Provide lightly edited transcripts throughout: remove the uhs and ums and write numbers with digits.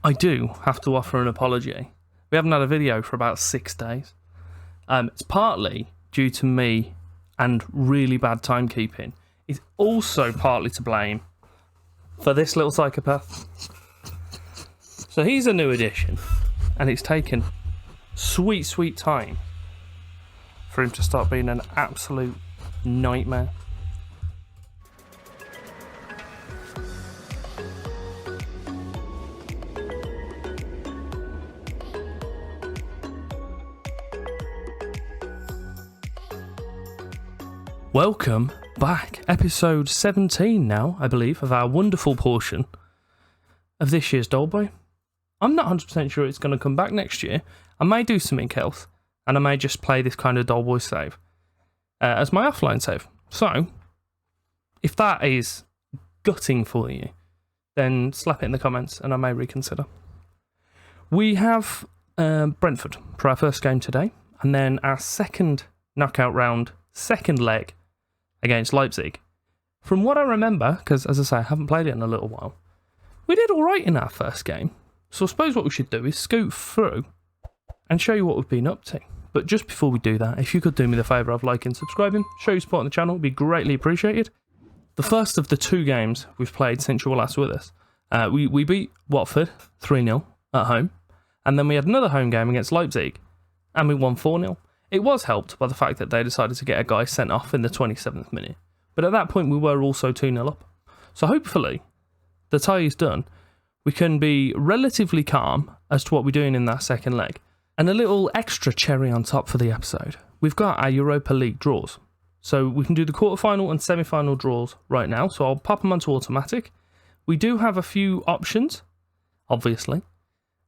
I do have to offer an apology. We haven't had a video for about 6 days. It's partly due to me and really bad timekeeping. It's also partly to blame for this little psychopath. So he's a new addition, and it's taken sweet time for him to start being an absolute nightmare. Welcome back, episode 17 now, I believe, of our wonderful portion of this year's Doleboy. I'm not 100% sure it's going to come back next year. I may do something else, and I may just play this kind of Doleboy save as my offline save. So, if that is gutting for you, then slap it in the comments and I may reconsider. We have Brentford for our first game today, and then our second knockout round, second leg, against Leipzig. From what I remember, because as I say, I haven't played it in a little while, we did alright in our first game. So I suppose what we should do is scoot through and show you what we've been up to. But just before we do that, if you could do me the favour of liking, subscribing, show your support on the channel, it would be greatly appreciated. The first of the 2 games we've played since you were last with us, we beat Watford 3-0 at home, and then we had another home game against Leipzig, and we won 4-0. It was helped by the fact that they decided to get a guy sent off in the 27th minute. But at that point, we were also 2-0 up. So hopefully, the tie is done. We can be relatively calm as to what we're doing in that second leg. And a little extra cherry on top for the episode. We've got our Europa League draws. So we can do the quarterfinal and semi-final draws right now. So I'll pop them onto automatic. We do have a few options, obviously.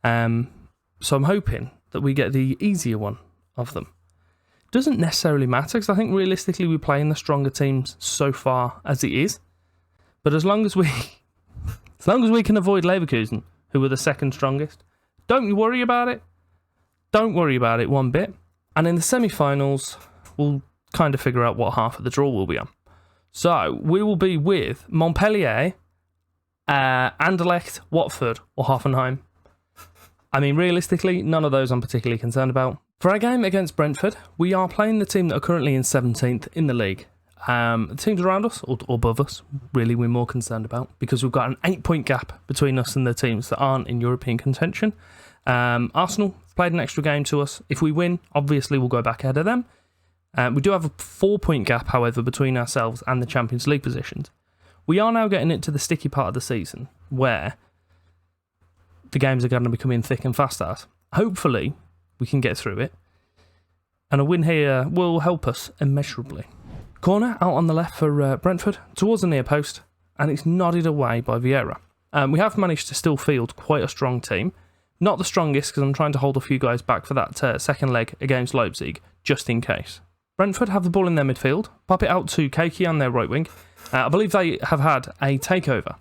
So I'm hoping that we get the easier one of them. Doesn't necessarily matter, because I think realistically we're playing the stronger teams so far as it is. But as long as we can avoid Leverkusen, who are the second strongest, don't you worry about it. Don't worry about it one bit. And in the semi-finals, we'll kind of figure out what half of the draw we'll be on. So we will be with Montpellier, Anderlecht, Watford, or Hoffenheim. I mean, realistically, none of those I'm particularly concerned about. For our game against Brentford, we are playing the team that are currently in 17th in the league. The teams around us, or above us, really we're more concerned about, because we've got an 8-point gap between us and the teams that aren't in European contention. Arsenal played an extra game to us. If we win, obviously we'll go back ahead of them. We do have a 4-point gap, however, between ourselves and the Champions League positions. We are now getting into the sticky part of the season, where the games are going to be coming thick and fast at us. Hopefully, we can get through it. And a win here will help us immeasurably. Corner out on the left for Brentford, towards the near post, and it's nodded away by Vieira. We have managed to still field quite a strong team. Not the strongest, because I'm trying to hold a few guys back for that second leg against Leipzig, just in case. Brentford have the ball in their midfield, pop it out to Keiki on their right wing. I believe they have had a takeover,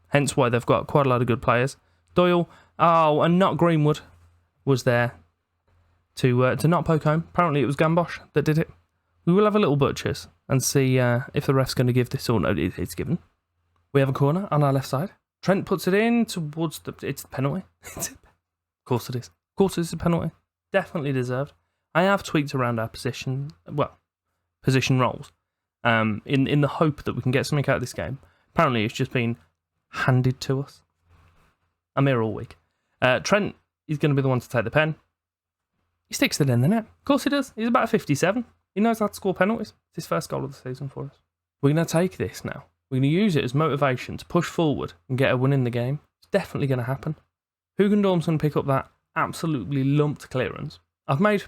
hence why they've got quite a lot of good players. Doyle, and not Greenwood, was there to not poke home. Apparently it was Gambosh that did it. We will have a little butchers and see if the ref's going to give this or no. It's given. We have a corner on our left side. Trent puts it in towards it's a penalty. Of course it is. Of course it's a penalty. Definitely deserved. I have tweaked around our position roles in the hope that we can get something out of this game. Apparently it's just been handed to us. I'm here all week. Trent is going to be the one to take the pen. He sticks it in the net. Of course he does. He's about 57. He knows how to score penalties. It's his first goal of the season for us. We're going to take this now. We're going to use it as motivation to push forward and get a win in the game. It's definitely going to happen. Hugendorm's going to pick up that absolutely lumped clearance. I've made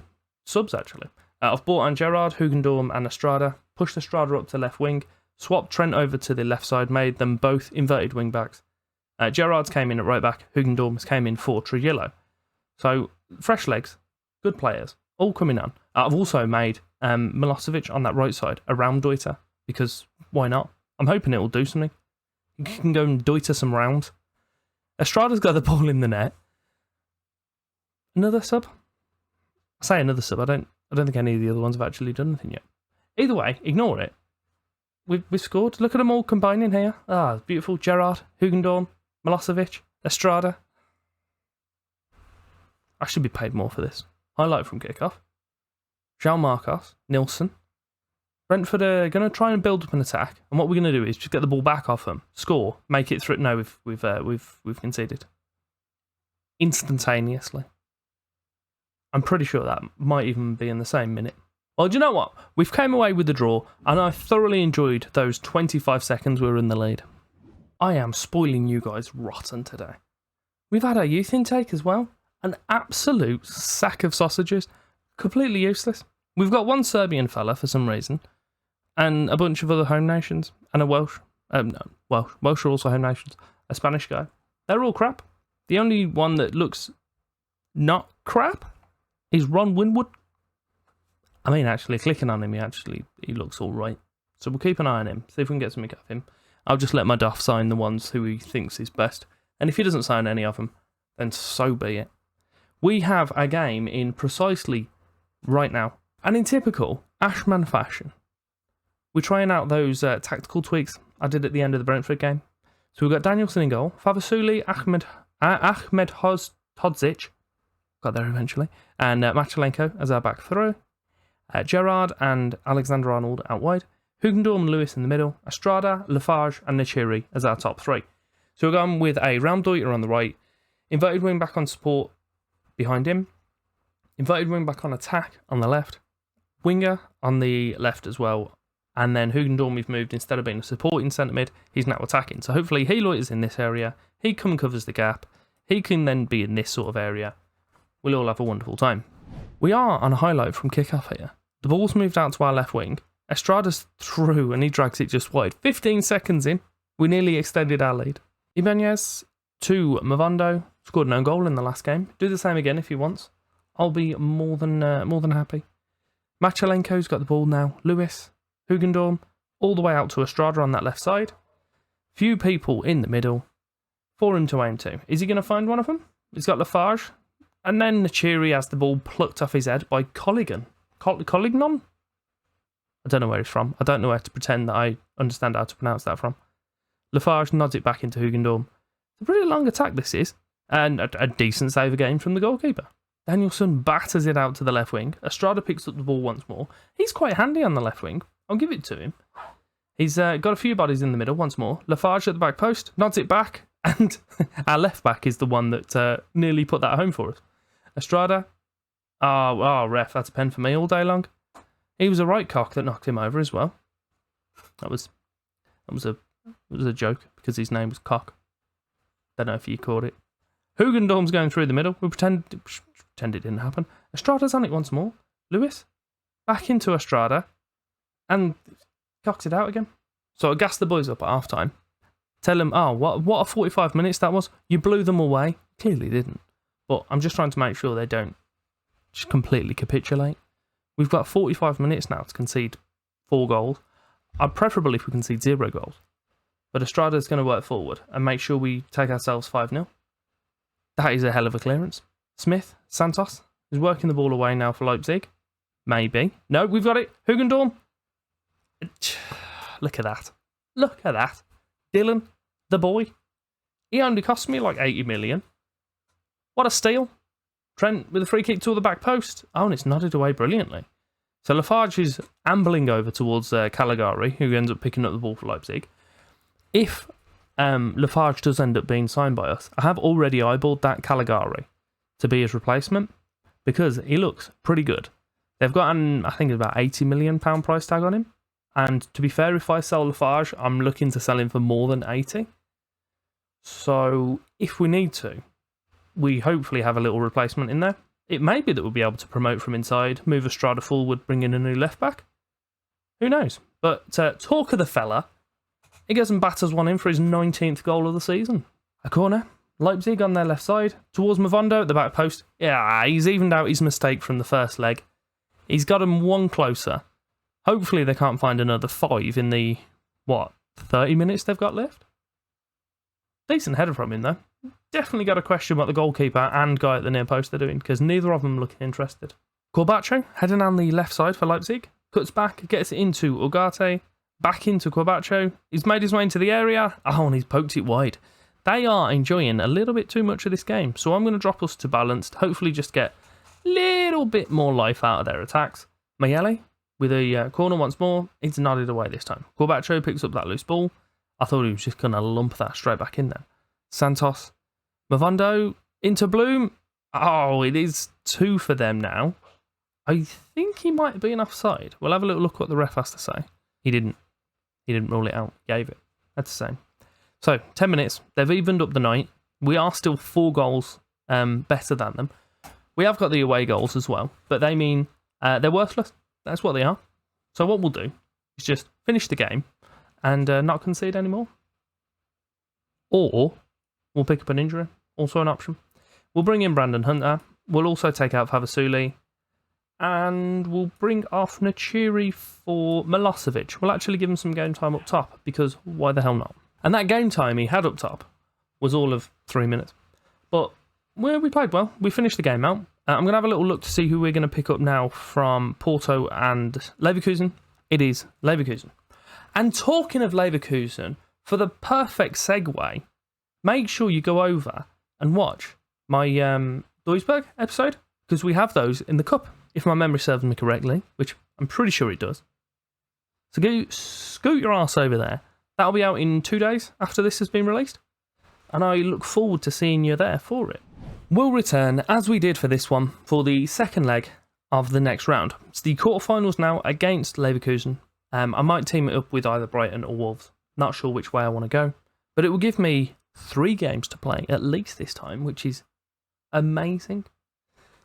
subs, actually. I've brought on Gerrard, Hugendorm and Estrada, pushed Estrada up to left wing, swapped Trent over to the left side, made them both inverted wing backs. Gerrard's came in at right back, Hugendorm's came in for Trujillo. So, fresh legs, good players, all coming on. I've also made Milosevic on that right side around Deuter, because why not? I'm hoping it will do something. You can go and Deuter some rounds. Estrada's got the ball in the net. Another sub? I say another sub, I don't think any of the other ones have actually done anything yet. Either way, ignore it. We've scored. Look at them all combining here. Beautiful. Gerrard, Hugendorm, Milosevic, Estrada. I should be paid more for this. Highlight from kickoff. João Marcos, Nilsson. Brentford are going to try and build up an attack, and what we're going to do is just get the ball back off them, score, make it through. No, we've conceded instantaneously. I'm pretty sure that might even be in the same minute. Well, do you know what? We've came away with the draw, and I thoroughly enjoyed those 25 seconds we were in the lead. I am spoiling you guys rotten today. We've had our youth intake as well. An absolute sack of sausages. Completely useless. We've got one Serbian fella for some reason, and a bunch of other home nations, and a Welsh. Welsh are also home nations. A Spanish guy. They're all crap. The only one that looks not crap is Ron Winwood. I mean, actually, clicking on him, he looks all right. So we'll keep an eye on him, see if we can get something out of him. I'll just let my Duff sign the ones who he thinks is best. And if he doesn't sign any of them, then so be it. We have a game in precisely right now. And in typical Ashman fashion, we're trying out those tactical tweaks I did at the end of the Brentford game. So we've got Danielson in goal, Favasuli, Ahmed Hodzic, got there eventually, and Machalenko as our back throw. Gerrard and Alexander-Arnold out wide. Hugendorm and Lewis in the middle. Estrada, Lafarge and Nechiri as our top three. So we're going with a Raumdeuter on the right. Inverted wing back on support behind him. Inverted wing back on attack on the left. Winger on the left as well. And then Hugendorm we've moved, instead of being a supporting centre mid, he's now attacking. So hopefully he loiters in this area. He come and covers the gap. He can then be in this sort of area. We'll all have a wonderful time. We are on a highlight from kick-off here. The ball's moved out to our left wing. Estrada's through and he drags it just wide. 15 seconds in, we nearly extended our lead. Ibanez to Mavondo. Scored no goal in the last game. Do the same again if he wants. I'll be more than happy. Machalenko's got the ball now. Lewis, Hugendorm, all the way out to Estrada on that left side. Few people in the middle for him to aim to. Is he going to find one of them? He's got Lafarge. And then Nechiri has the ball plucked off his head by Colligan. Collignon? I don't know where he's from. I don't know where to pretend that I understand how to pronounce that from. Lafarge nods it back into Hugendorm. It's a pretty long attack this is. And a decent save again from the goalkeeper. Danielson batters it out to the left wing. Estrada picks up the ball once more. He's quite handy on the left wing. I'll give it to him. He's got a few bodies in the middle once more. Lafarge at the back post. Nods it back. And our left back is the one that nearly put that home for us. Estrada. Oh, ref, that's a pen for me all day long. He was a right cock that knocked him over as well. That was a joke because his name was Cock. Don't know if you caught it. Hugendorm's going through the middle. We pretend it didn't happen. Estrada's on it once more. Lewis back into Estrada and cocks it out again. So I gassed the boys up at half time. Tell them, what a 45 minutes that was. You blew them away. Clearly didn't. But I'm just trying to make sure they don't just completely capitulate. We've got 45 minutes now to concede 4 goals. I'd preferably if we concede 0 goals. But Estrada's going to work forward and make sure we take ourselves 5-0. That is a hell of a clearance. Smith, Santos, is working the ball away now for Leipzig. Maybe. No, we've got it. Hugendorm. Look at that. Look at that. Dylan, the boy. He only cost me like 80 million. What a steal. Trent with a free kick to the back post. Oh, and it's nodded away brilliantly. So Lafarge is ambling over towards Caligari, who ends up picking up the ball for Leipzig. If Lafarge does end up being signed by us, I have already eyeballed that Caligari to be his replacement because he looks pretty good. They've got I think about £80 million price tag on him. And to be fair, if I sell Lafarge, I'm looking to sell him for more than 80. So if we need to, we hopefully have a little replacement in there. It may be that we'll be able to promote from inside, move Estrada forward, bring in a new left back. Who knows? But talk of the fella, he goes and batters one in for his 19th goal of the season. A corner, Leipzig on their left side, towards Mavondo at the back post. Yeah, he's evened out his mistake from the first leg. He's got him one closer. Hopefully they can't find another 5 in the, 30 minutes they've got left? Decent header from him though. Definitely got to question what the goalkeeper and guy at the near post are doing, because neither of them looking interested. Corbacho, heading on the left side for Leipzig, cuts back, gets it into Ugarte, back into Corbacho. He's made his way into the area. Oh, and he's poked it wide. They are enjoying a little bit too much of this game. So I'm going to drop us to balanced. Hopefully just get a little bit more life out of their attacks. Mayele with a corner once more. It's nodded away this time. Corbacho picks up that loose ball. I thought he was just going to lump that straight back in there. Santos. Mavondo into Bloom. Oh, it is 2 for them now. I think he might be an offside. We'll have a little look what the ref has to say. He didn't rule it out. Gave it. That's the same. So, 10 minutes. They've evened up the night. We are still 4 goals better than them. We have got the away goals as well, but they mean they're worthless. That's what they are. So what we'll do is just finish the game and not concede anymore. Or we'll pick up an injury. Also an option. We'll bring in Brandon Hunter. We'll also take out Favasuli. And we'll bring off Nachiri for Milosevic. We'll actually give him some game time up top, because why the hell not? And that game time he had up top was all of 3 minutes. But we played well. We finished the game out. I'm going to have a little look to see who we're going to pick up now from Porto and Leverkusen. It is Leverkusen. And talking of Leverkusen, for the perfect segue, make sure you go over and watch my Duisburg episode, because we have those in the cup, if my memory serves me correctly, which I'm pretty sure it does. So go scoot your ass over there. That'll be out in 2 days after this has been released. And I look forward to seeing you there for it. We'll return, as we did for this one, for the second leg of the next round. It's the quarterfinals now against Leverkusen. I might team it up with either Brighton or Wolves. Not sure which way I want to go. But it will give me 3 games to play, at least this time, which is amazing.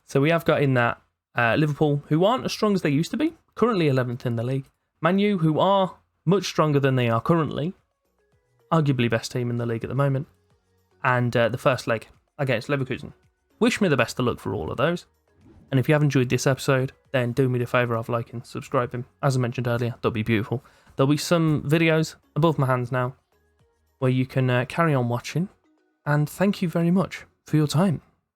So we have got in that Liverpool, who aren't as strong as they used to be, currently 11th in the league. Man U, who are much stronger than they are currently, arguably best team in the league at the moment. And the first leg against Leverkusen. Wish me the best of luck for all of those. And if you have enjoyed this episode, then do me the favour of liking, subscribing. As I mentioned earlier, that'll be beautiful. There'll be some videos above my hands now where you can carry on watching. And thank you very much for your time.